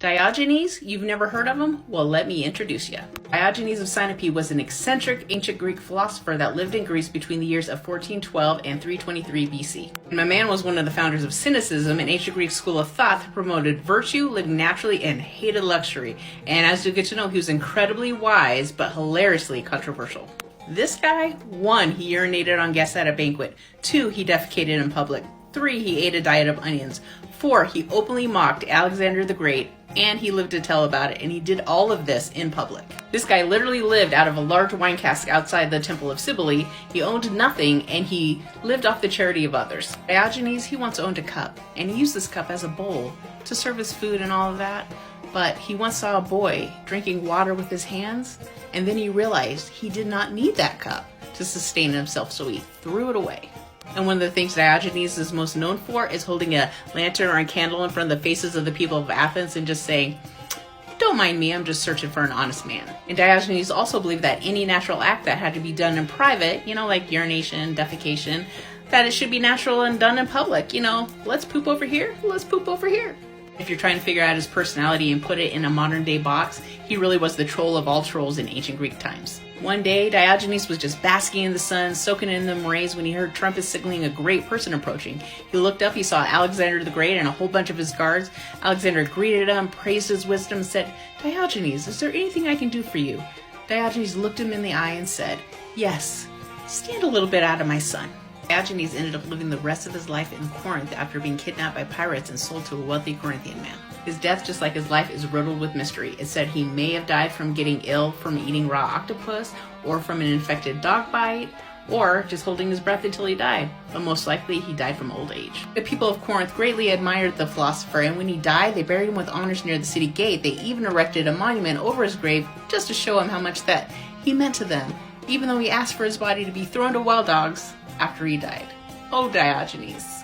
Diogenes, you've never heard of him? Well, let me introduce you. Diogenes of Sinope was an eccentric ancient Greek philosopher that lived in Greece between the years of 1412 and 323 BC. And my man was one of the founders of Cynicism, an ancient Greek school of thought that promoted virtue, lived naturally, and hated luxury. And as you get to know, he was incredibly wise, but hilariously controversial. This guy, 1, he urinated on guests at a banquet. 2, he defecated in public. 3, he ate a diet of onions. 4, he openly mocked Alexander the Great, and he lived to tell about it, and he did all of this in public. This guy literally lived out of a large wine cask outside the Temple of Cybele. He owned nothing, and he lived off the charity of others. Diogenes, he once owned a cup, and he used this cup as a bowl to serve his food and all of that. But he once saw a boy drinking water with his hands, and then he realized he did not need that cup to sustain himself, so he threw it away. And one of the things Diogenes is most known for is holding a lantern or a candle in front of the faces of the people of Athens and just saying, "Don't mind me, I'm just searching for an honest man." And Diogenes also believed that any natural act that had to be done in private, like urination, defecation, that it should be natural and done in public. Let's poop over here, let's poop over here. If you're trying to figure out his personality and put it in a modern day box, he really was the troll of all trolls in ancient Greek times. One day, Diogenes was just basking in the sun, soaking in the rays when he heard trumpets signaling a great person approaching. He looked up, he saw Alexander the Great and a whole bunch of his guards. Alexander greeted him, praised his wisdom, and said, "Diogenes, is there anything I can do for you?" Diogenes looked him in the eye and said, "Yes, stand a little bit out of my sun." Diogenes ended up living the rest of his life in Corinth after being kidnapped by pirates and sold to a wealthy Corinthian man. His death, just like his life, is riddled with mystery. It said he may have died from getting ill from eating raw octopus, or from an infected dog bite, or just holding his breath until he died. But most likely, he died from old age. The people of Corinth greatly admired the philosopher, and when he died, they buried him with honors near the city gate. They even erected a monument over his grave just to show him how much that he meant to them, even though he asked for his body to be thrown to wild dogs after he died. Oh, Diogenes.